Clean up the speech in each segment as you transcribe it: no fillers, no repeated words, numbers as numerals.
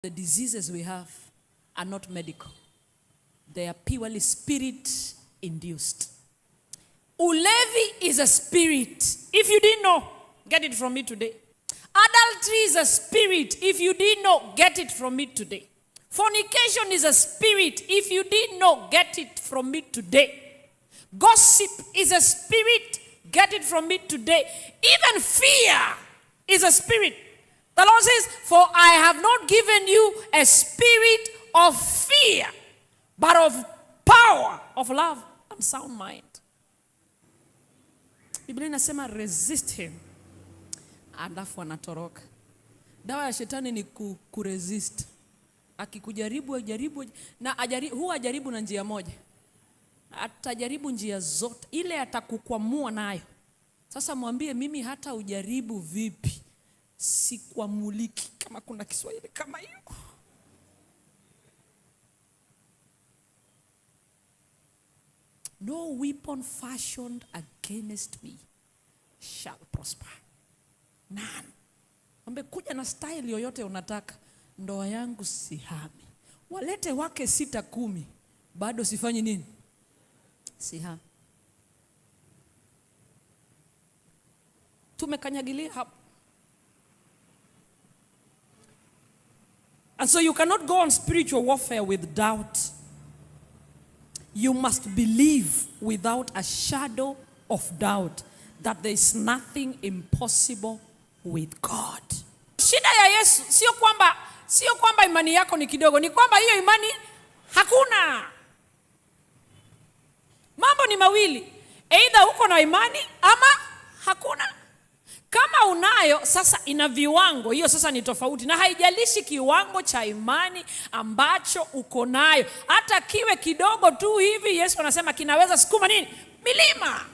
The diseases we have are not medical. They are purely spirit-induced. Ulevi is a spirit. If you didn't know, get it from me today. Adultery is a spirit. If you didn't know, get it from me today. Fornication is a spirit. If you didn't know, get it from me today. Gossip is a spirit. Get it from me today. Even fear is a spirit. The Lord says, for I have not given you a spirit of fear, but of power, of love, and sound mind. Biblia inasema resist him, alafu anatoroka. Dawa ya shetani ni kuresist. Akikujaribu ajaribu, na huwa ajaribu na njia moja. Atajaribu njia zote, ile atakukwamua nayo. Sasa mwambie, mimi hata ujaribu vipi, sikwamuliki, kama kuna Kiswahili kama hiyo. No weapon fashioned against me shall prosper. None. Mwambie, kuja na style yoyote unataka, ndoa yangu sihami. Walete wake 6-10, bado sifanyi nini? Sihami. Tumekanyagilia hapo. And so you cannot go on spiritual warfare with doubt. You must believe without a shadow of doubt that there is nothing impossible with God. Shida ya Yesu sio kwamba imani yako ni kidogo, ni kwamba hiyo imani hakuna. Mambo ni mawili, either uko na imani ama hakuna. Kama unayo, sasa ina viwango, hiyo sasa ni tofauti, na haijalishi kiwango cha imani ambacho uko nayo. Hata kiwe kidogo tu hivi, Yesu anasema kinaweza sukuma nini? Milima.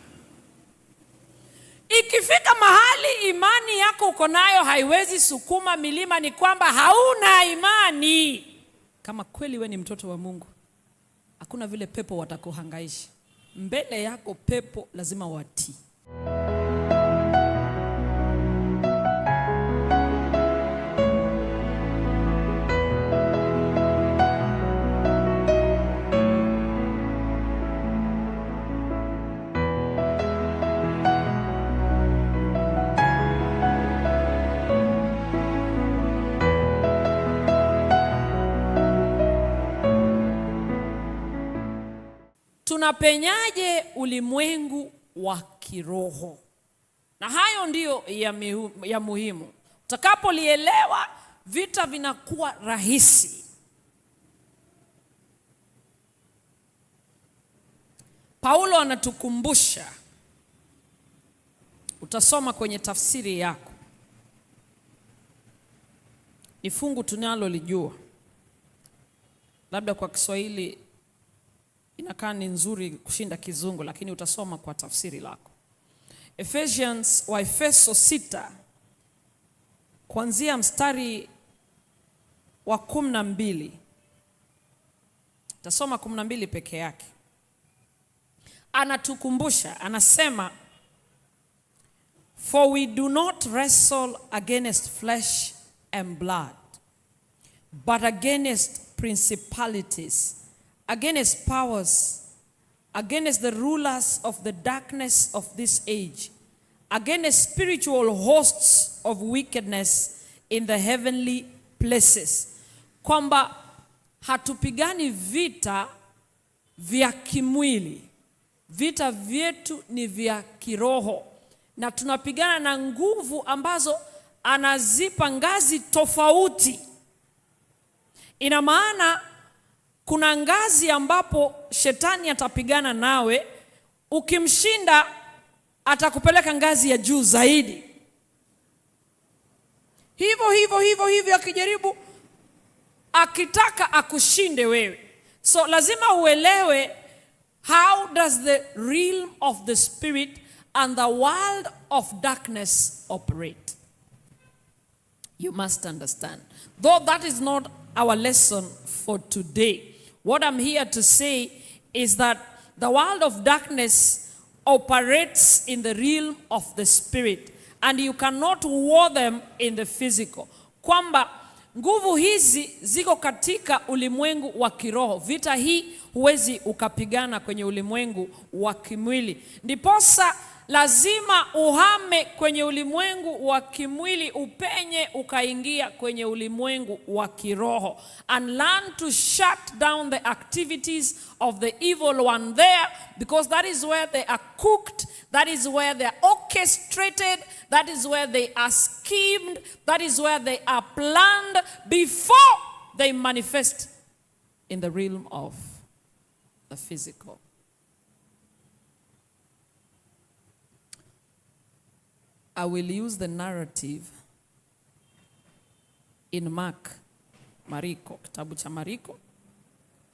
Ikifika mahali imani yako uko nayo haiwezi sukuma milima, ni kwamba hauna imani. Kama kweli we ni mtoto wa Mungu, hakuna vile pepo watakuhangaisha. Mbele yako pepo lazima watii. Tunapenyaje ulimwengu wa kiroho? Na hayo ndiyo ya muhimu. Utakapolielewa, vita vinakuwa rahisi. Paulo anatukumbusha, utasoma kwenye tafsiri yako, ni fungu tunalolijua, labda kwa Kiswahili inakaa ni nzuri kushinda Kizungu, lakini utasoma kwa tafsiri lako. Waefeso 6 kuanzia mstari wa 12. Utasoma 12 peke yake. Anatukumbusha, anasema, for we do not wrestle against flesh and blood, but against principalities, against powers, against the rulers of the darkness of this age, against spiritual hosts of wickedness in the heavenly places. Kwamba hatupigani vita vya kimwili. Vita vyetu ni vya kiroho, na tunapigana na nguvu ambazo anazipa ngazi tofauti. Ina maana kuna ngazi ambapo shetani atapigana nawe, ukimshinda atakupeleka ngazi ya juu zaidi. Hivyo akijaribu, akitaka akushinde wewe. So lazima uelewe, how does the realm of the spirit and the world of darkness operate? You must understand. Though that is not our lesson for today, what I'm here to say is that the world of darkness operates in the realm of the spirit, and you cannot war them in the physical. Kwamba nguvu hizi ziko katika ulimwengu wa kiroho. Vita hii huwezi ukapigana kwenye ulimwengu wa kimwili. Ndiposa lazima uhame kwenye ulimwengu wa kimwili, upenye ukaingia kwenye ulimwengu wa kiroho, and learn to shut down the activities of the evil one there, because that is where they are cooked, that is where they are orchestrated, that is where they are schemed, that is where they are planned before they manifest in the realm of the physical. I will use the narrative in Mariko, kitabu cha Mariko.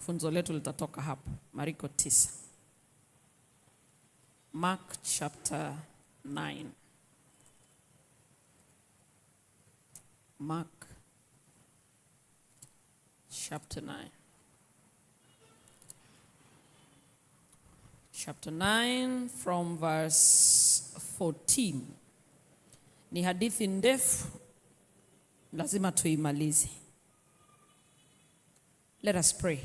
Funzo letu litatoka hapo, Mariko 9. Mark chapter 9. Mark chapter 9. Chapter 9 from verse 14. Ni hadithi ndefu, lazima tuimalize. Let us pray.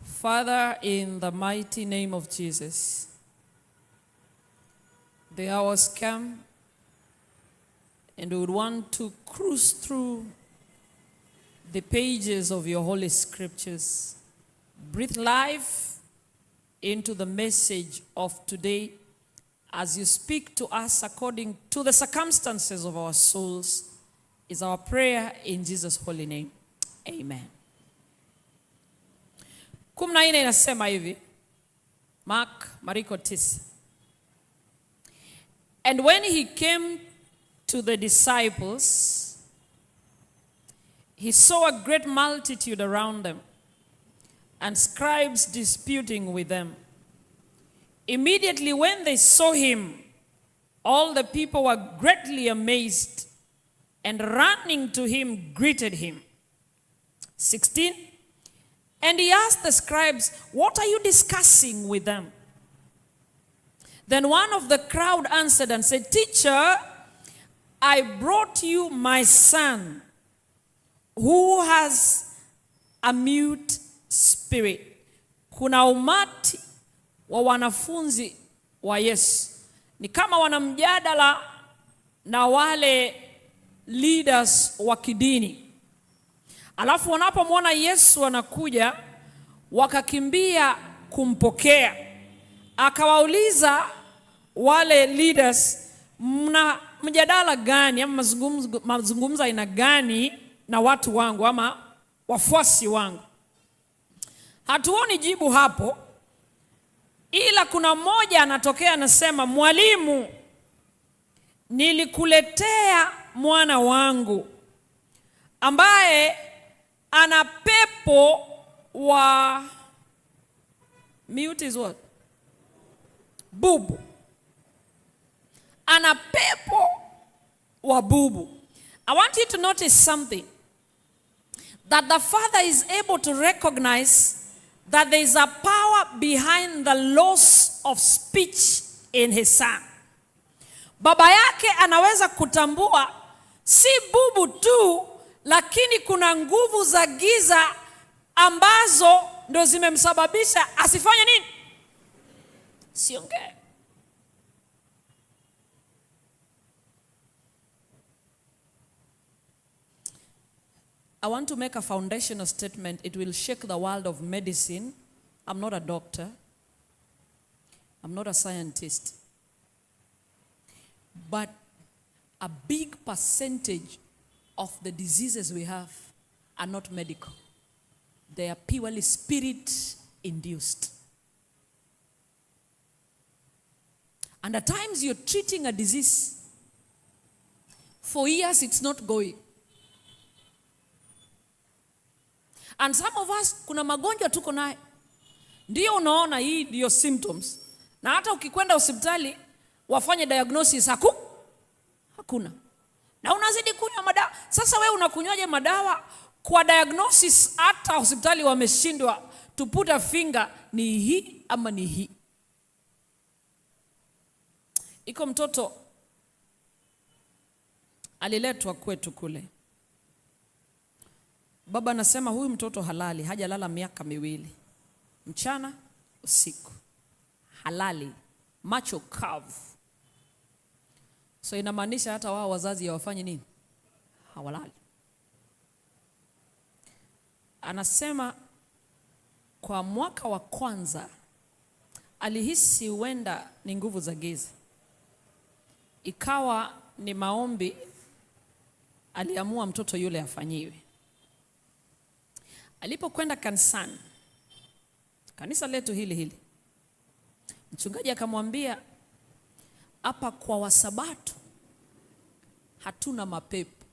Father, in the mighty name of Jesus, the hours come and we would want to cruise through the pages of your holy scriptures. Breathe life into the message of today as you speak to us according to the circumstances of our souls, is our prayer in Jesus' holy name. Amen. 14 inasema hivi, Mariko 9. And when he came to the disciples, he saw a great multitude around them, and scribes disputing with them. Immediately when they saw him, all the people were greatly amazed, and running to him greeted him. 16. And he asked the scribes, "What are you discussing with them?" Then one of the crowd answered and said, "Teacher, I brought you my son, who has a mute spirit." Kuna umati wa wanafunzi wa Yesu, ni kama wanamjadala na wale leaders wa kidini. Alafu wanapomwona Yesu anakuja, wakakimbia kumpokea. Akawauliza wale leaders, mna mjadala gani ama mazungumzo aina gani na watu wangu ama wafuasi wangu? Hatuoni jibu hapo, ila kuna mmoja anatokea anasema, "Mwalimu, nilikuletea mwana wangu ambaye ana pepo wa mute is what? Bubu. Ana pepo wa bubu." I want you to notice something. That the father is able to recognize that there is a power behind the loss of speech in his son. Baba yake anaweza kutambua si bubu tu, lakini kuna nguvu za giza ambazo ndo zimemsababisha asifanye nini? Siongee. I want to make a foundational statement. It will shake the world of medicine. I'm not a doctor. I'm not a scientist. But a big percentage of the diseases we have are not medical. They are purely spirit-induced. And at times you're treating a disease. For years it's not going. And some of us, kuna magonjwa tuko naye, ndio unaona hii ndio symptoms, na hata ukikwenda hospitali wafanye diagnosis hakuna, na unazidi kunywa madawa. Sasa wewe unakunywaje madawa kwa diagnosis hata hospitali wameshindwa to put a finger ni hii ama ni hii? Iko mtoto aliletwa kwetu kule, Baba anasema huyu mtoto halali, hajalala miaka 2. Mchana, usiku. Halali, macho kavu. So inamaanisha hata wao wazazi hawafanyi nini? Hawalali. Anasema kwa mwaka wa kwanza alihisi huenda ni nguvu za giza. Ikawa ni maombi aliamua mtoto yule afanyiwe. Alipokwenda kanisani, kanisa letu hili, mchungaji akamwambia, hapa kwa Wasabato hatuna mapepo.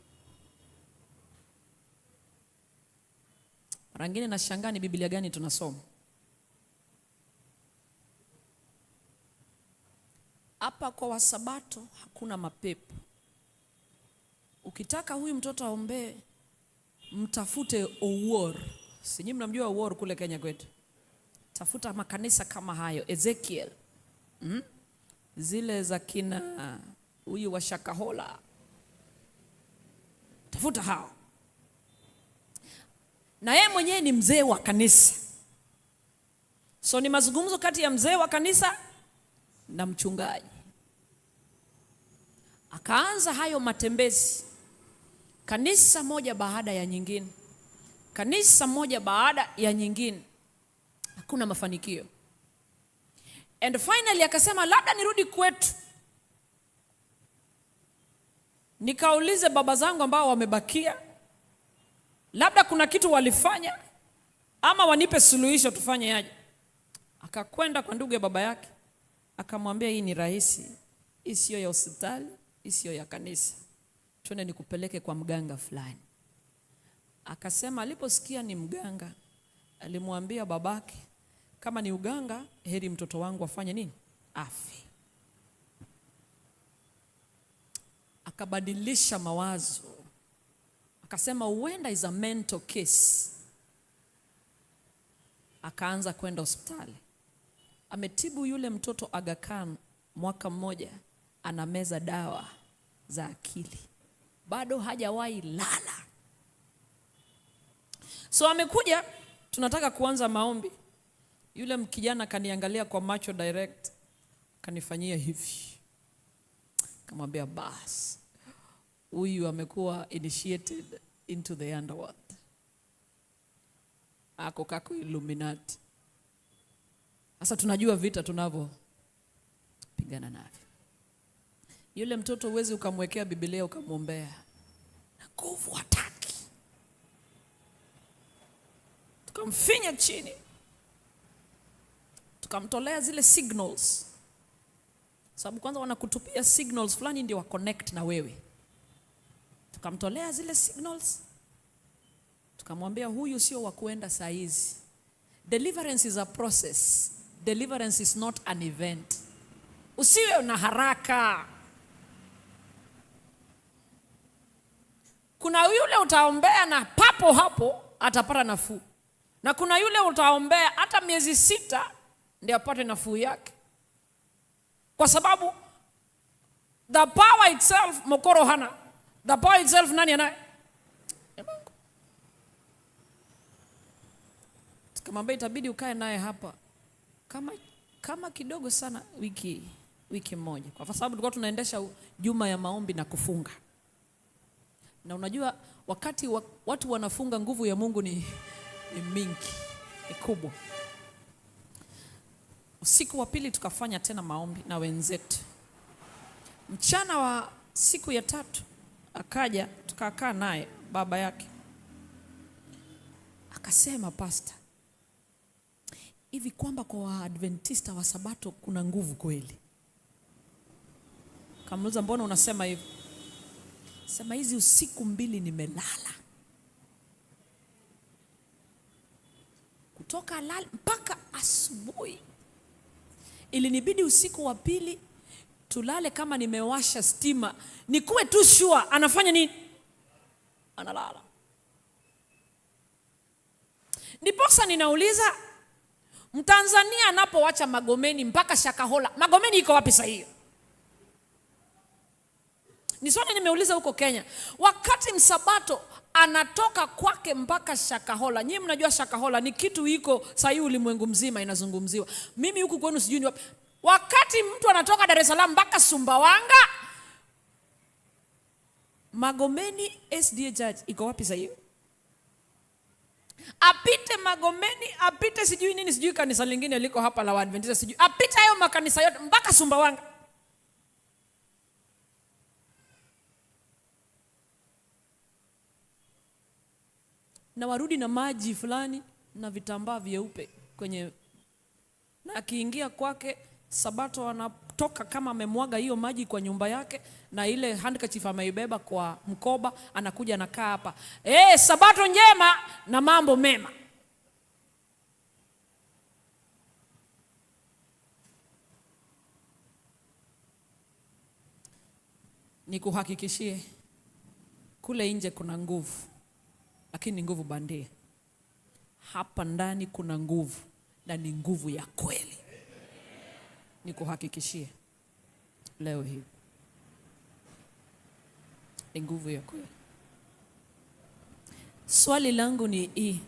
Mara nyingine nashangaa ni Biblia gani tunasoma. Hapa kwa Wasabato hakuna mapepo. Ukitaka huyu mtoto aombee, mtafute Owuor. Sijui mnamjua Owuor kule Kenya kwetu. Tafuta makanisa kama hayo, Ezekiel. Zile za kina huyu wa Shakahola. Tafuta hao. Na yeye mwenyewe ni mzee wa kanisa. So ni mazungumzo kati ya mzee wa kanisa na mchungaji. Akaanza hayo matembezi. Kanisa moja baada ya nyingine. Kanisa moja baada ya nyingine. Hakuna mafanikio. And finally akasema labda nirudi kwetu. Nikaulize baba zangu ambao wamebakia. Labda kuna kitu walifanya ama wanipe suluhisho tufanye aje. Akakwenda kwa ndugu ya baba yake. Akamwambia hii ni rahisi. Hii sio ya hospitali, hii sio ya kanisa. Twende nikupeleke kwa mganga fulani. Akasema aliposikia ni mganga, alimwambia babake, kama ni uganga, heri mtoto wangu afanye nini? Afi. Akabadilisha mawazo. Akasema huenda is a mental case. Akaanza kwenda hospitali. Ametibu yule mtoto Aga Khan mwaka mmoja, anameza dawa za akili. Bado hajawahi lala. So amekuja, tunataka kuanza maombi. Yule mkijana kaniangalia kwa macho direct, kanifanyia hivi. Kamwambia bas, huyu amekuwa initiated into the underworld. Ako kako Illuminati. Sasa tunajua vita tunavyo pigana navyo. Yule mtoto uwezi ukamwekea Biblia ukamwombea. Na nguvu hataki. Tukamfinya chini. Tukamtolea zile signals. Sababu kwanza wanakutupia signals fulani ndio wa connect na wewe. Tukamtolea zile signals. Tukamwambia huyu sio wa kuenda saa hizi. Deliverance is a process. Deliverance is not an event. Usiwe na haraka. Kuna yule utaombea na papo hapo atapata nafuu. Na kuna yule utaombea hata miezi 6 ndio apate nafuu yake. Kwa sababu the power itself mokoro hana. The power itself nani anaye? Tukamwambia itabidi ukae naye hapa kama kidogo sana wiki moja. Kwa sababu tulikuwa tunaendesha juma ya maombi na kufunga. Na unajua wakati watu wanafunga nguvu ya Mungu ni mingi, ni kubwa. Usiku wa pili tukafanya tena maombi na wenzetu. Mchana wa siku ya 3 akaja tukakaa naye baba yake. Akasema pastor, hivi kwamba kwa Waadventista wa Sabato kuna nguvu kweli? Kamuuliza mbona unasema hivi? Sema hizi usiku 2 nimelala. Kutoka lala mpaka asubuhi. Ilinibidi usiku wa pili tulale kama nimewasha stima. Nikuwe tu sure anafanya nini? Analala. Ndiposa ninauliza, Mtanzania anapoacha Magomeni mpaka Shakahola, Magomeni iko wapi sasa hiyo? Ni swali nimeuliza huko Kenya. Wakati Msabato anatoka kwake mpaka Shakahola. Nyinyi mnajua Shakahola ni kitu iko sahii ulimwengu mzima inazungumziwa. Mimi huku kwenu sijui ni wapi. Wakati mtu anatoka Dar es Salaam mpaka Sumbawanga, Magomeni SDA Church iko wapi sahii? Apite Magomeni, apite sijui nini, sijui kanisa lingine liko hapa la Waadventista sijui. Apite hayo makanisa yote mpaka Sumbawanga. Na warudi na maji fulani na vitambaa vyeupe kwenye, na akiingia kwake Sabato anatoka kama amemwaga hiyo maji kwa nyumba yake, na ile handkerchief ameibeba kwa mkoba, anakuja anakaa hapa. Sabato njema na mambo mema. Nikuhakikishie kule nje kuna nguvu, lakini nguvu bandia. Hapa ndani kuna nguvu, na ni nguvu ya kweli. Nikuhakikishie leo hii ni nguvu ya kweli. Swali langu ni hii: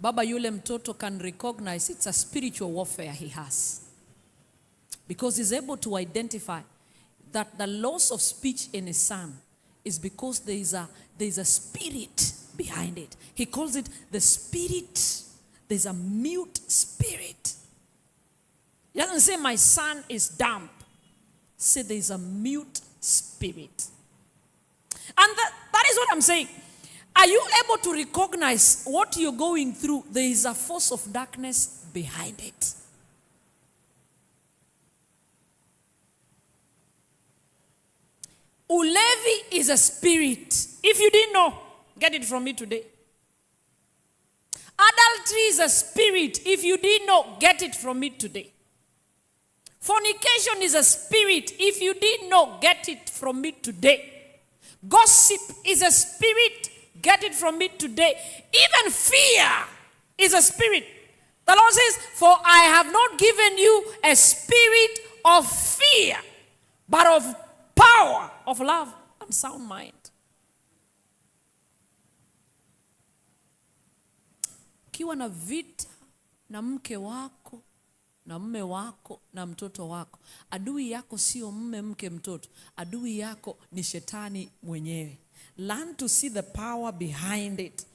baba yule mtoto can recognize it's a spiritual warfare he has, because he's able to identify that the loss of speech in his son is because there is a spirit behind it. He calls it the spirit. There's a mute spirit. He doesn't say my son is dumb. Say there's a mute spirit. And that is what I'm saying. Are you able to recognize what you're going through? There is a force of darkness behind it. Ulevi is a spirit. If you didn't know, get it from me today. Adultery is a spirit. If you didn't know, get it from me today. Fornication is a spirit. If you didn't know, get it from me today. Gossip is a spirit. Get it from me today. Even fear is a spirit. The Lord says, for I have not given you a spirit of fear, but of power, of love, and sound mind. Ukiwa na vita na mke wako na mume wako na mtoto wako, adui yako sio mume, mke, mtoto. Adui yako ni shetani mwenyewe. Learn to see the power behind it.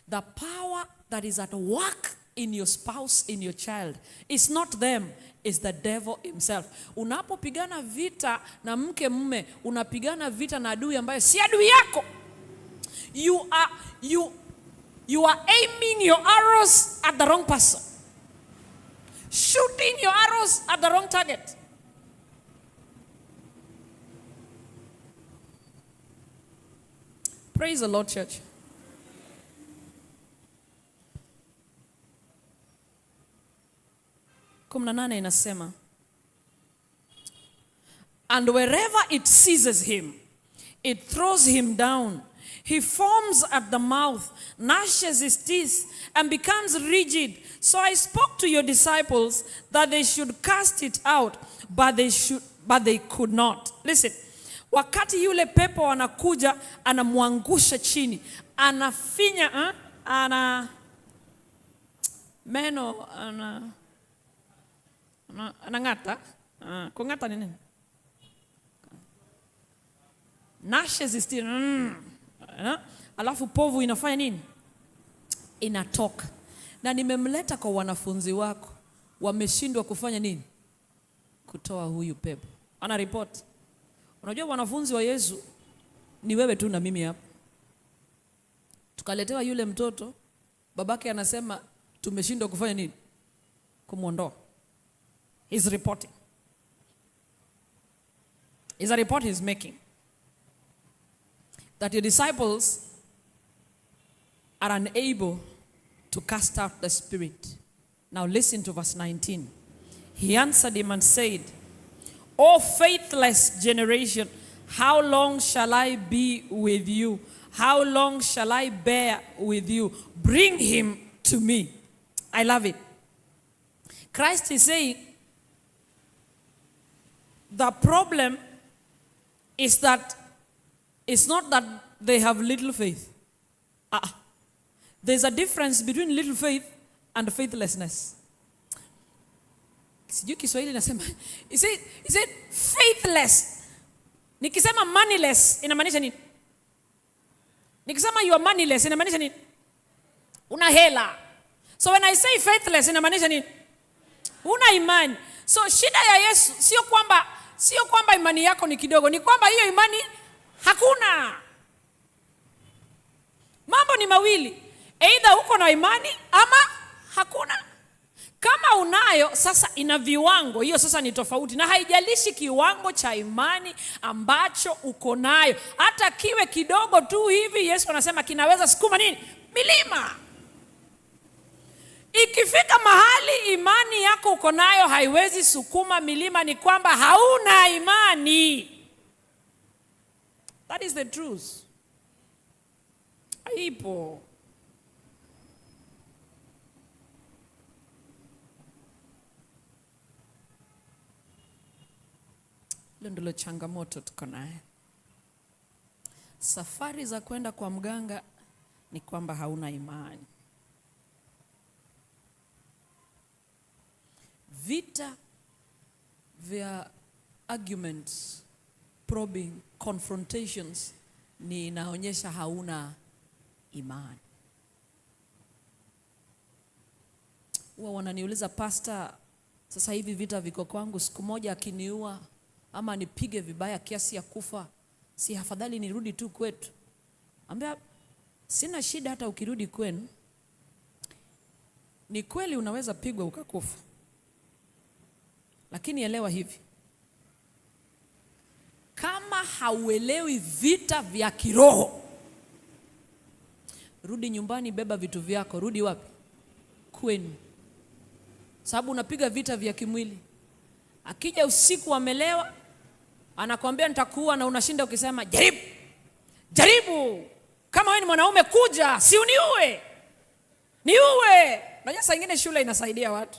The power that is at work in your spouse, in your child, is not them, is the devil himself. Unapopigana vita na mke, mume, unapigana vita na adui ambaye si adui yako. You are aiming your arrows at the wrong person. Shooting your arrows at the wrong target. Praise the Lord, church. Kumna nane inasema, and wherever it seizes him, it throws him down. He foams at the mouth, gnashes his teeth, and becomes rigid. So I spoke to your disciples that they should cast it out, but they could not. Listen, wakati yule pepo anakuja, anamwangusha chini, anafinya, meno, anangata, kungata ni nini? Gnashes his teeth. Alafu povu inafanya nini? Inatoka. Na nimemleta kwa wanafunzi wako, wameshindwa kufanya nini? Kutoa huyu pepo. Ana report. Unajua wanafunzi wa Yesu ni wewe tu na mimi hapa. Tukaletewa yule mtoto, babake anasema tumeshindwa kufanya nini? Kumuondoa. He's reporting. Is a report he's making. That your disciples are unable to cast out the spirit. Now listen to verse 19. He answered him and said, O faithless generation, how long shall I be with you? How long shall I bear with you? Bring him to me. I love it. Christ is saying, the problem is that It's not that they have little faith. There's a difference between little faith and faithlessness. Sijui Kiswahili nasema. Is it faithless? Nikisema moneyless inamaanisha nini? Nikisema you are moneyless inamaanisha nini? Una hela. So when I say faithless inamaanisha nini? Una imani. So shida ya Yesu sio kwamba imani yako ni kidogo, ni kwamba hiyo imani hakuna. Mambo ni mawili. Either uko na imani ama hakuna. Kama unayo, sasa ina viwango. Hiyo sasa ni tofauti. Na haijalishi kiwango cha imani ambacho uko nayo. Hata kiwe kidogo tu hivi, Yesu anasema kinaweza sukuma nini? Milima. Ikifika mahali imani yako uko nayo haiwezi sukuma milima, ni kwamba hauna imani. That is the truth. Haipo. Ndilo changamoto tuko nayo. Safari za kwenda kwa mganga ni kwamba hauna imani. Vita vya arguments, probing, confrontations ni inaonyesha hauna imani. Huwa wananiuliza, pastor, sasa hivi vita viko kwangu, siku moja akiniua ama nipige vibaya kiasi ya kufa, si afadhali nirudi tu kwetu? Ambia sina shida hata ukirudi kwenu. Ni kweli unaweza pigwa ukakufa. Lakini elewa hivi. Kama hauelewi vita vya kiroho, rudi nyumbani, beba vitu vyako, rudi wapi? Kwenu. Sababu unapiga vita vya kimwili. Akija usiku amelewa, anakuambia nitakuua, na unashinda ukisema jaribu. Kama wewe ni mwanaume kuja, si uniue. Niue. Unajua saa nyingine shule inasaidia watu.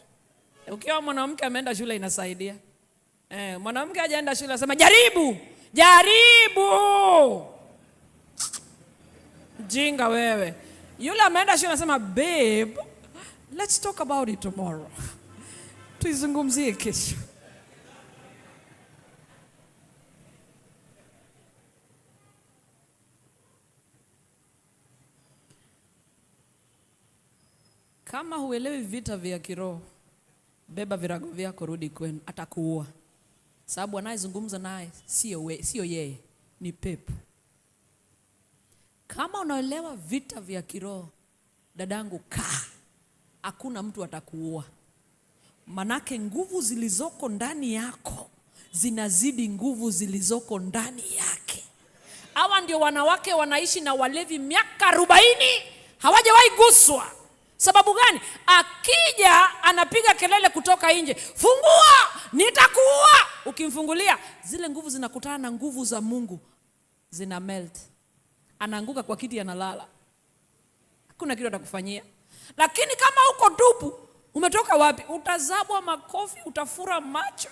Ukiwa mwanamke ameenda shule inasaidia. Mwanamke hajaenda shule anasema jaribu. Jinga wewe. Yule ameenda shule anasema babe, let's talk about it tomorrow. Tuizungumzie kesho. Kama huelewi vita vya kiroho, beba virago vyako, rudi kwenu, atakuua. Sababu anayezungumza naye sio yeye, ni pepo. Kama unaelewa vita vya kiroho, dadangu, kaa. Hakuna mtu atakuua. Manake nguvu zilizoko ndani yako zinazidi nguvu zilizoko ndani yake. Hawa ndio wanawake wanaishi na walevi miaka 40 hawajawahi guswa. Sababu gani? Akija anapiga kelele kutoka nje, fungua, nitakuua. Ukimfungulia, zile nguvu zinakutana na nguvu za Mungu, zina melt. Anaanguka kwa kiti, analala. Hakuna kitu atakufanyia. Lakini kama uko tupu, umetoka wapi? Utazabwa makofi, utafura macho.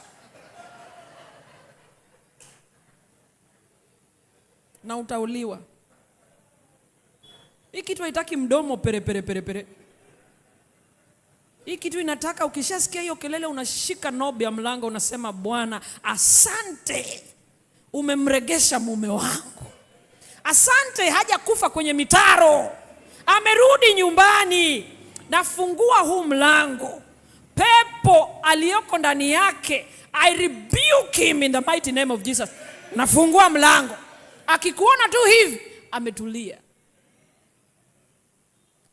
Na utauliwa. Hii kitu haitaki mdomo pere. Hii kitu inataka ukishasikia hiyo kelele unashika nobi ya mlango, unasema Bwana, asante umemregesha mume wangu. Asante haja kufa kwenye mitaro, amerudi nyumbani. Nafungua huu mlango, pepo aliyoko ndani yake, I rebuke him in the mighty name of Jesus. Nafungua mlango. Akikuona tu hivi ametulia.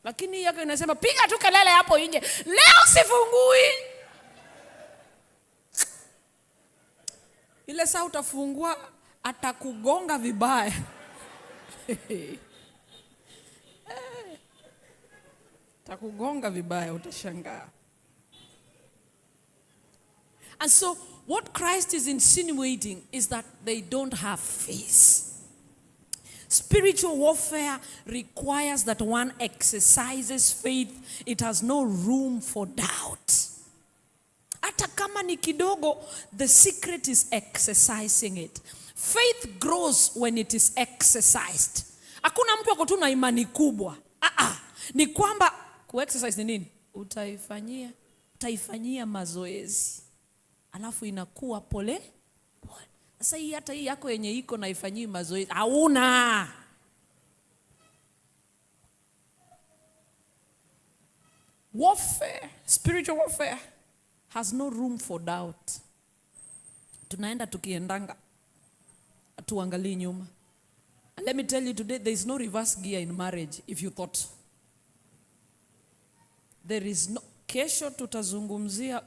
Lakini yake inasema piga tu kelele hapo nje, leo sifungui. Ile saa utafungua atakugonga vibaya. Atakugonga vibaya, utashangaa. And so what Christ is insinuating is that they don't have faith. Spiritual warfare requires that one exercises faith. It has no room for doubt. Hata kama ni kidogo, the secret is exercising it. Faith grows when it is exercised. Hakuna mtu ako tu na imani kubwa. Ni kwamba ku-exercise ni nini? Utaifanyia mazoezi. Alafu inakuwa pole. Sasa hii hata hii yako yenye iko na ifanyii mazoezi. Hauna. Warfare, spiritual warfare has no room for doubt. Tunaenda tukiendanga. Tuangalie nyuma. And let me tell you today, there is no reverse gear in marriage if you thought so. There is no. Kesho tutazungumzia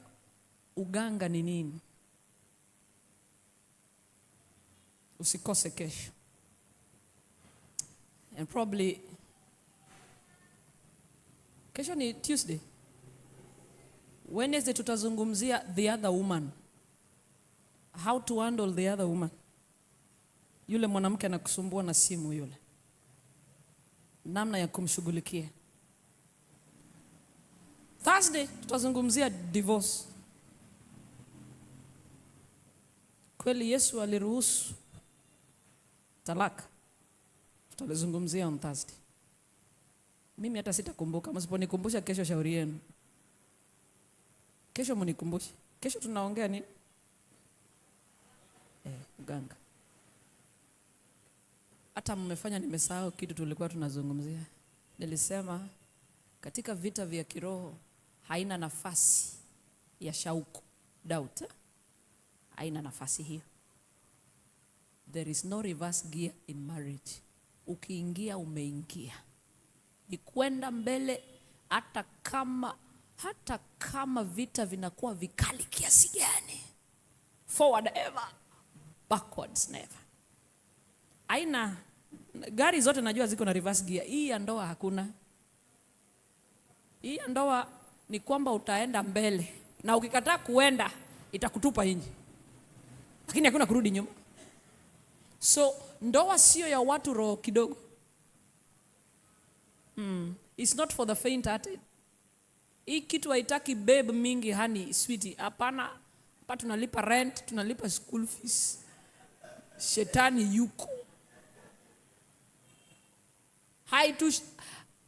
uganga ni nini. Usikose kesho. And probably kesho ni Tuesday. Wednesday tutazungumzia the other woman. How to handle the other woman. Yule mwanamke anakusumbua na simu yule. Namna ya kumshughulikia. Thursday tutazungumzia divorce. Kweli Yesu aliruhusu talaka. Tutalizungumzia on Thursday. Mimi hata sitakumbuka, msiponikumbusha kesho shauri yenu. Kesho mnikumbushe. Kesho tunaongea nini? Uganga. Hata mmefanya nimesahau kitu tulikuwa tunazungumzia. Nilisema katika vita vya kiroho haina nafasi ya shauku, doubt. Haina nafasi hiyo. There is no reverse gear in marriage. Ukiingia umeingia. Ni kwenda mbele hata kama vita vinakuwa vikali kiasi gani. Forward ever, backwards never. Haina gari zote najua ziko na reverse gear. Hii ya ndoa hakuna. Hii ya ndoa ni kwamba utaenda mbele na ukikataa kuenda itakutupa nje. Lakini hakuna kurudi nyuma. So ndoa sio ya watu roho kidogo. It's not for the faint hearted. Hii kitu haitaki babe mingi honey sweetie. Hapana. Hapa tunalipa rent, tunalipa school fees. Shetani yuko.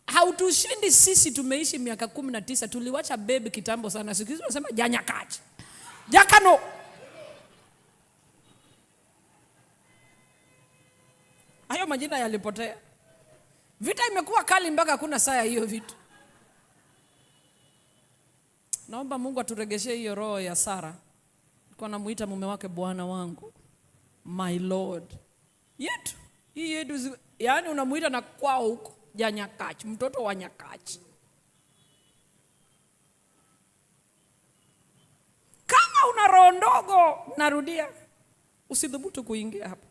Hautushindi sisi tumeishi miaka 19 tuliwacha babe kitambo sana. Siku hizi tunasema janyakachi. Jakano. Hayo majina yalipotea. Vita imekuwa kali mpaka hakuna saa hiyo vitu. Naomba Mungu aturegeshe hiyo roho ya Sara. Alikuwa anamuita mume wake bwana wangu. My Lord. Yetu. Hii yetu yaani unamuita na kwao huko. Janyakachi, mtoto wa nyakachi. Kama una roho ndogo, narudia, usidhubutu kuingia hapo.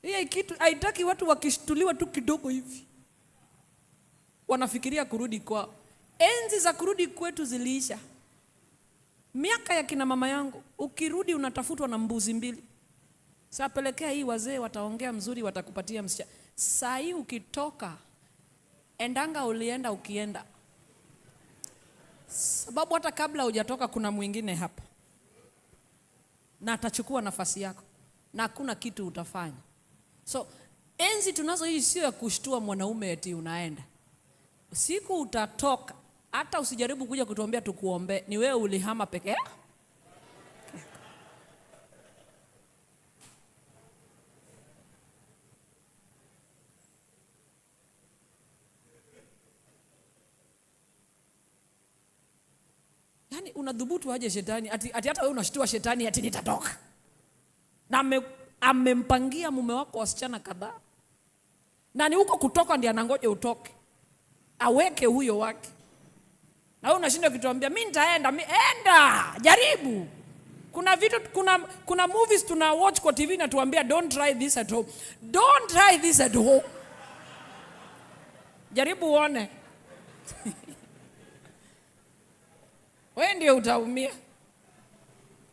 Hii kitu haitaki watu wakishtuliwa tu kidogo hivi wanafikiria kurudi kwao. Enzi za kurudi kwetu ziliisha. Miaka ya kina mama yangu, ukirudi unatafutwa na mbuzi 2. Sasa pelekea hii wazee wataongea mzuri watakupatia msichana. Saa hii ukitoka endanga ulienda ukienda. Sababu hata kabla hujatoka kuna mwingine hapa. Na atachukua nafasi yako. Na hakuna kitu utafanya. So enzi tunazo hii sio ya kushtua mwanaume eti unaenda. Siku utatoka hata usijaribu kuja kutuombea tukuombe. Ni wewe ulihama peke yako. Yaani unadhubutu aje shetani ati hata wewe unashtua shetani ati nitatoka. Na amempangia mume wako wasichana kadhaa. Na ni huko kutoka ndiye anangoja utoke. Aweke huyo wake. Na wewe unashinda kutuambia mimi nitaenda, enda, jaribu. Kuna vitu kuna movies tuna watch kwa TV na tuambia don't try this at home. Don't try this at home. Jaribu uone. Wewe ndio utaumia.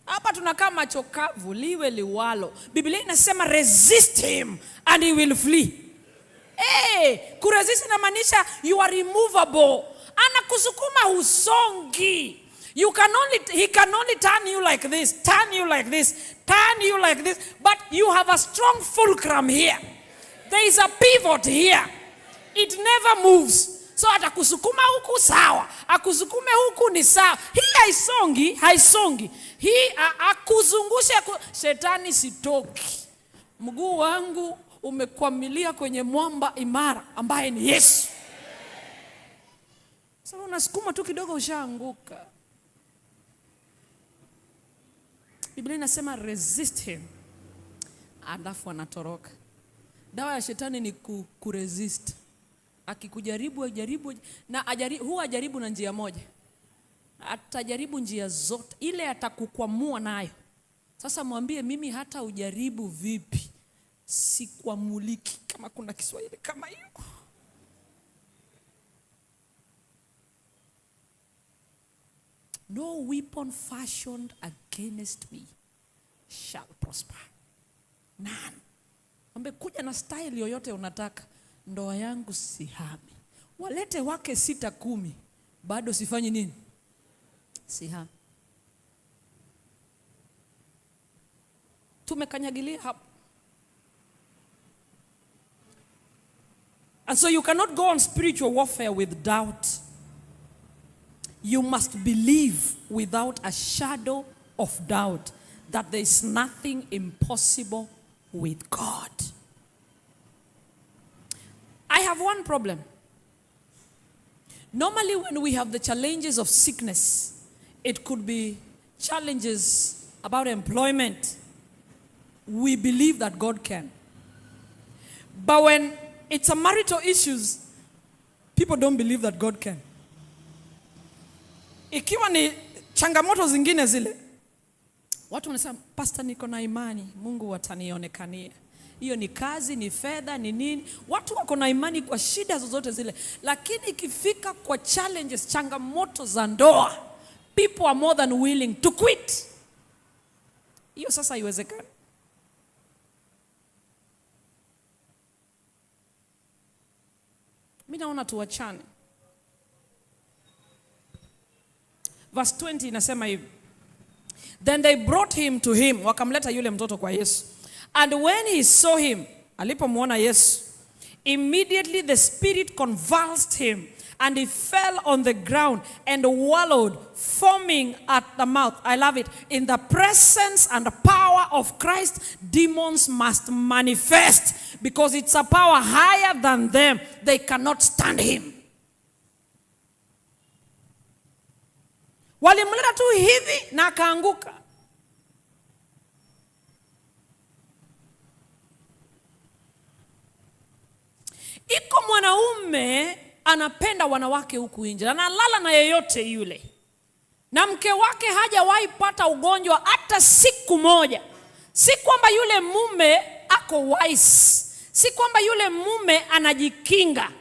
Hapa tunakaa macho kavu liwe liwalo. Biblia inasema resist him and he will flee. Kuresist inamaanisha you are removable. Anakusukuma usongi. He can only turn you like this, turn you like this, turn you like this, but you have a strong fulcrum here. There is a pivot here. It never moves. So atakusukuma huku sawa, akusukume huku ni sawa. Hii haisongi. Hii akuzungushe shetani sitoki. Mguu wangu umekwamilia kwenye mwamba imara ambaye ni Yesu. Sasa unasukuma tu kidogo ushaanguka. Biblia inasema resist him, alafu anatoroka. Dawa ya shetani ni kuresist. Akikujaribu na huwa ajaribu na njia moja. Atajaribu njia zote, ile atakukwamua nayo. Sasa mwambie, mimi hata ujaribu vipi sikwamuliki, kama kuna Kiswahili kama hiyo. No weapon fashioned against me shall prosper. None. Mwambie, kuja na style yoyote unataka, ndoa yangu sihami. Walete wake 6-10, bado sifanyi nini? Sihami. Tumekanyagilia hapo. And so you cannot go on spiritual warfare with doubt. You must believe without a shadow of doubt that there is nothing impossible with God. I have one problem. Normally when we have the challenges of sickness, it could be challenges about employment. We believe that God can. But when it's a marital issues, people don't believe that God can. Ikiwa ni changamoto zingine zile, watu wanasema, pastor, niko na imani Mungu atanionekania. Hiyo ni kazi, ni fedha, ni nini. Watu wako na imani kwa shida zozote zile. Lakini ikifika kwa challenges, changamoto za ndoa, people are more than willing to quit. Hiyo sasa haiwezekani. Mimi naona tuachane. Verse 20 inasema hivi. Then they brought him to him. Wakamleta yule mtoto kwa Yesu. And when he saw him, alipomuona Yesu, immediately the spirit convulsed him, and he fell on the ground and wallowed, foaming at the mouth. I love it. In the presence and power of Christ, demons must manifest, because it's a power higher than them. They cannot stand him. Walimleta tu hivi na akaanguka. Iko mwanaume anapenda wanawake huku nje, analala na yeyote yule, na mke wake hajawahi pata ugonjwa hata siku moja. Si kwamba yule mume ako wise, si kwamba yule mume anajikinga.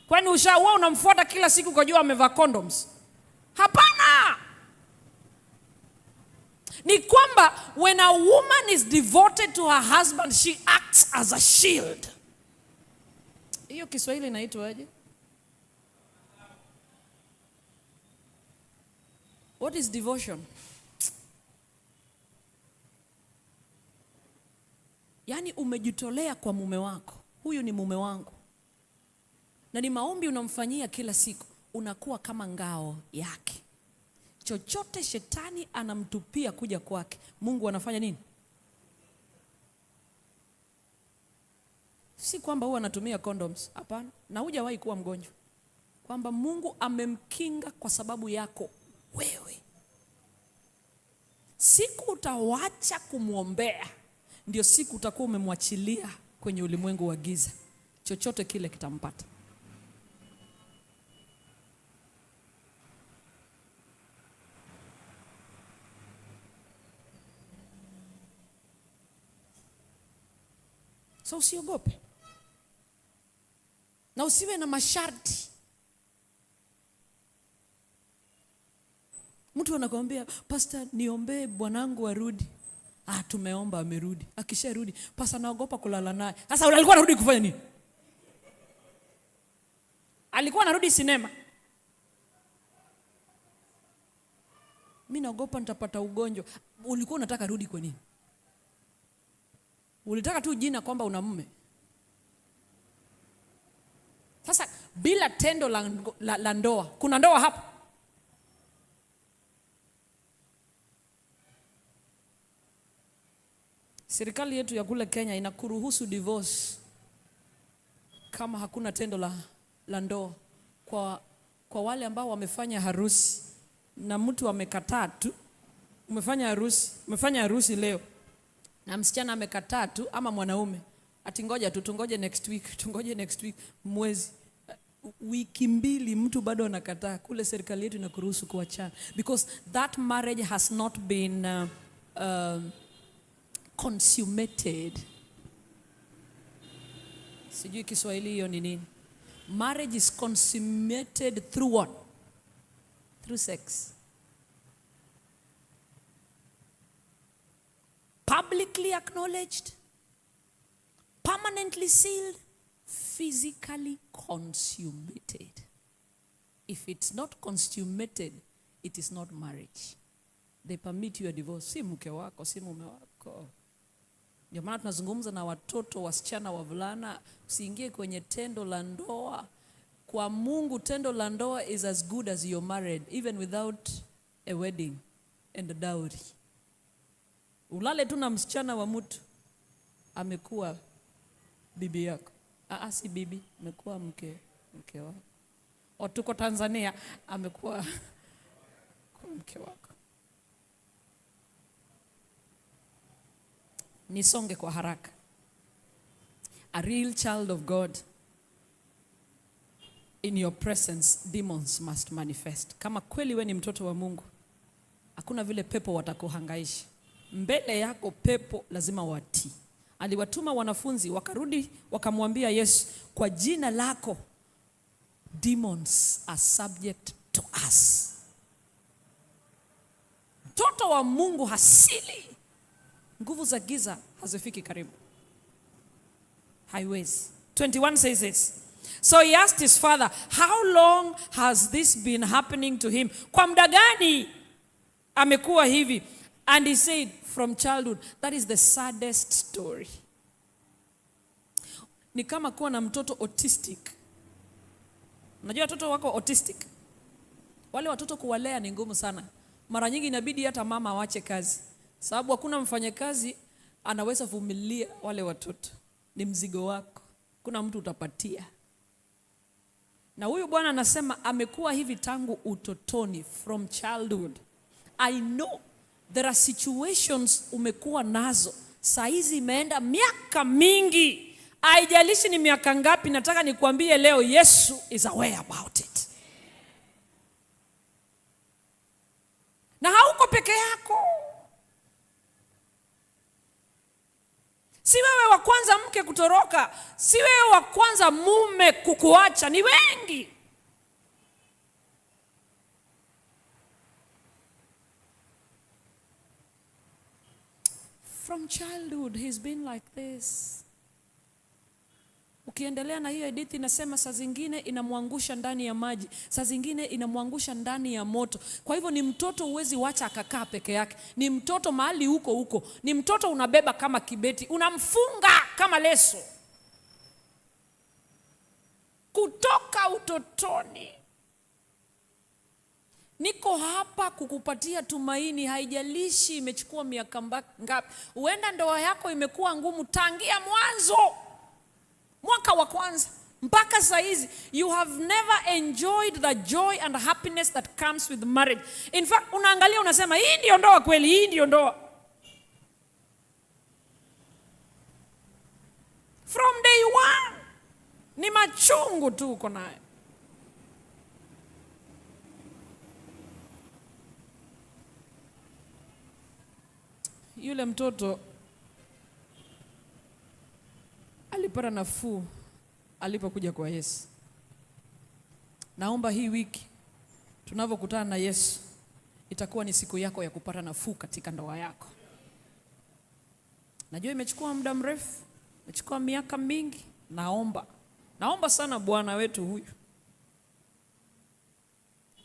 Kwani ushaua unamfuata kila siku kwa jua amevaa condoms? Hapana. Ni kwamba when a woman is devoted to her husband, she acts as a shield. Hiyo Kiswahili inaitwa aje? What is devotion? Yaani umejitolea kwa mume wako. Huyu ni mume wangu. Na ni maombi unamfanyia kila siku. Unakuwa kama ngao yake. Chochote shetani anamtupia kuja kwake, Mungu anafanya nini? Si kwamba huwa anatumia condoms, hapana. Na hujawahi kuwa mgonjwa. Kwamba Mungu amemkinga kwa sababu yako wewe. Siku utawacha kumwombea, ndio siku utakuwa umemwachilia kwenye ulimwengu wa giza. Chochote kile kitampata. So usiogope. Na usiwe na masharti. Mtu anakuambia, pastor, niombee bwanangu arudi. Tumeomba amerudi. Akisharudi, pastor, naogopa kulala naye. Sasa alikuwa anarudi kufanya nini? Alikuwa anarudi sinema. Mimi naogopa nitapata ugonjwa. Ulikuwa unataka rudi kwa nini? Ulitaka tu jina kwamba una mume. Sasa bila tendo la ndoa, kuna ndoa hapa? Serikali yetu ya kule Kenya inakuruhusu divorce kama hakuna tendo la ndoa kwa wale ambao wamefanya harusi na mtu amekataa tu. Umefanya harusi leo na msichana amekataa tu, ama mwanaume ati ngoja tu tungoje next week, mwezi, wiki mbili, mtu bado anakataa. Kule serikali yetu inakuruhusu kuachana because that marriage has not been consummated. Sijui Kiswahili hiyo ni nini. Marriage is consummated through what? Through sex. Publicly acknowledged, permanently sealed, physically consummated. If it's not consummated, it is not marriage. They permit you a divorce. Si mke wako, si mume wako. Ndio maana tunazungumza na watoto, wasichana, wavulana, usiingie kwenye tendo la ndoa. Kwa Mungu tendo la ndoa is as good as you're married, even without a wedding and a dowry. Ulale tu na msichana wa mtu, amekuwa bibi yako. Si bibi, amekuwa mke wako. O tuko Tanzania, amekuwa mke wako. Nisonge kwa haraka. A real child of God, in your presence demons must manifest. Kama kweli we ni mtoto wa Mungu, hakuna vile pepo watakuhangaisha. Mbele yako pepo lazima watii. Aliwatuma wanafunzi, wakarudi wakamwambia Yesu, kwa jina lako demons are subject to us. Mtoto wa Mungu hasili. Nguvu za giza hazifiki karibu. Haiwezi. 21 says this. So he asked his father, how long has this been happening to him? Kwa muda gani amekuwa hivi? And he said, from childhood. That is the saddest story. Ni kama kuwa na mtoto autistic. Unajua watoto wako autistic? Wale watoto kuwalea ni ngumu sana. Mara nyingi inabidi hata mama awache kazi, sababu hakuna mfanyakazi anaweza vumilia wale watoto. Ni mzigo wako. Kuna mtu utapatia. Na huyu bwana anasema amekuwa hivi tangu utotoni, from childhood. I know there are situations umekuwa nazo. Saizi imeenda miaka mingi. Haijalishi ni miaka ngapi, nataka nikuambie leo Yesu is aware about it. Na hauko peke yako. Si wewe wa kwanza mke kutoroka, si wewe wa kwanza mume kukuacha, ni wengi. From childhood he's been like this. Ukiendelea na hiyo hadithi inasema saa zingine inamwangusha ndani ya maji, saa zingine inamwangusha ndani ya moto. Kwa hivyo ni mtoto huwezi wacha akakaa peke yake. Ni mtoto mahali huko. Ni mtoto unabeba kama kibeti, unamfunga kama leso. Kutoka utotoni. Niko hapa kukupatia tumaini, haijalishi imechukua miaka ngapi. Huenda ndoa yako imekuwa ngumu tangia mwanzo. Mwaka wa kwanza mpaka saa hizi, you have never enjoyed the joy and happiness that comes with marriage. In fact, unaangalia unasema hii ndio ndoa kweli, hii ndio ndoa. From day one ni machungu tu uko nayo. Yule mtoto alipata nafuu alipokuja kwa Yesu. Naomba hii wiki tunapokutana na Yesu itakuwa ni siku yako ya kupata nafuu katika ndoa yako. Najua imechukua muda mrefu, imechukua miaka mingi. Naomba sana Bwana wetu huyu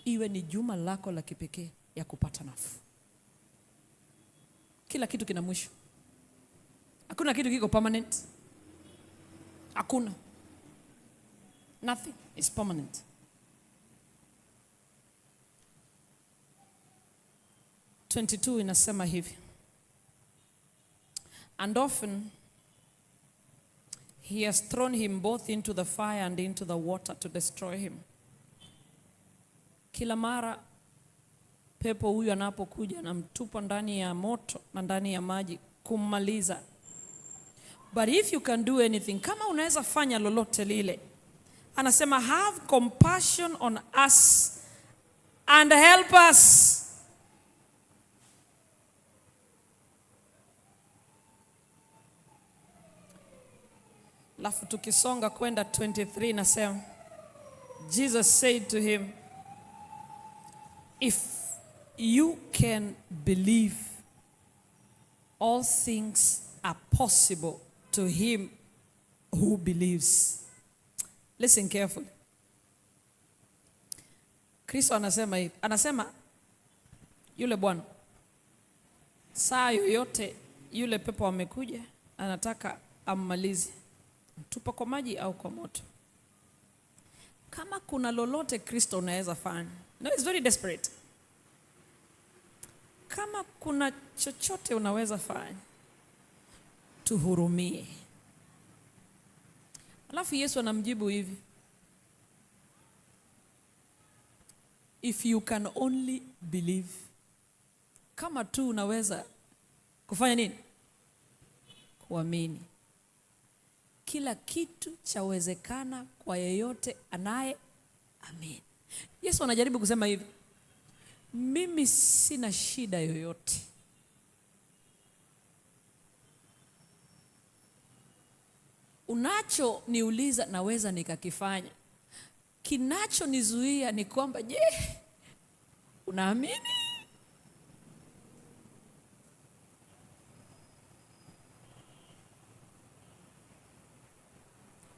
iwe ni juma lako la kipekee. ya kupata nafuu. Kila kitu kina mwisho. Hakuna kitu kiko permanent. Hakuna. Nothing is permanent. (22) inasema hivi. And often he has thrown him both into the fire and into the water to destroy him. Kila mara pepo huyu anapokuja anamtupa ndani ya moto na ndani ya maji kummaliza. But if you can do anything, kama unaweza fanya lolote lile, anasema have compassion on us and help us. Lafu tukisonga kwenda 23 nasema, Jesus said to him, if you can believe, all things are possible to him who believes. Listen carefully. Kristo anasema hivi, anasema yule bwana, saa yoyote yule pepo amekuja anataka ammalize, tupa kwa maji au kwa moto. Kama kuna lolote Kristo unaweza fanya, no, it's very desperate. Kama kuna chochote unaweza fanya, tuhurumie. Alafu Yesu anamjibu hivi, if you can only believe. Kama tu unaweza kufanya nini? Kuamini. Kila kitu chawezekana kwa yeyote anaye amini. Yesu anajaribu kusema hivi, mimi sina shida yoyote. Unacho niuliza naweza nikakifanya. Kinacho nizuia ni kwamba, je, unaamini?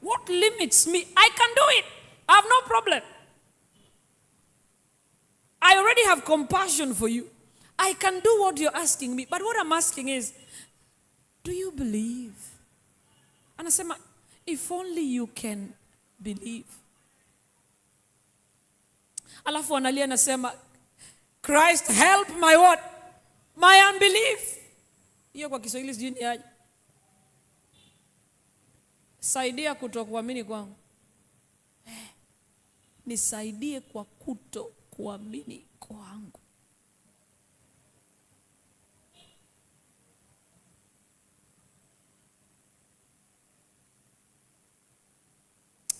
What limits me? I can do it. I have no problem. I already have compassion for you. I can do what you're asking me. But what I'm asking is, do you believe? Anasema, if only you can believe. Alafu analia anasema, Christ help my what? My unbelief. Hiyo kwa Kiswahili sijui ni aje. Saidia kutokuamini kwangu. Nisaidie kwa kutokuamini kwangu.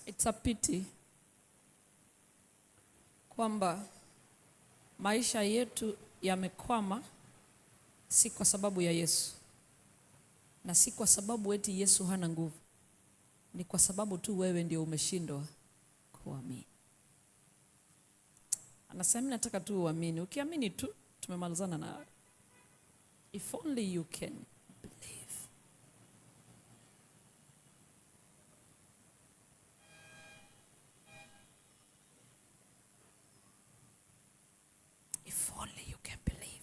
It's a pity kwamba maisha yetu yamekwama si kwa sababu ya Yesu. Na si kwa sababu eti Yesu hana nguvu. Ni kwa sababu tu wewe ndio umeshindwa kuamini. Anasema nataka tu uamini. Ukiamini tu tumemalizana na. If only you can believe. If only you can believe.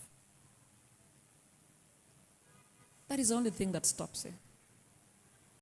That is the only thing that stops you.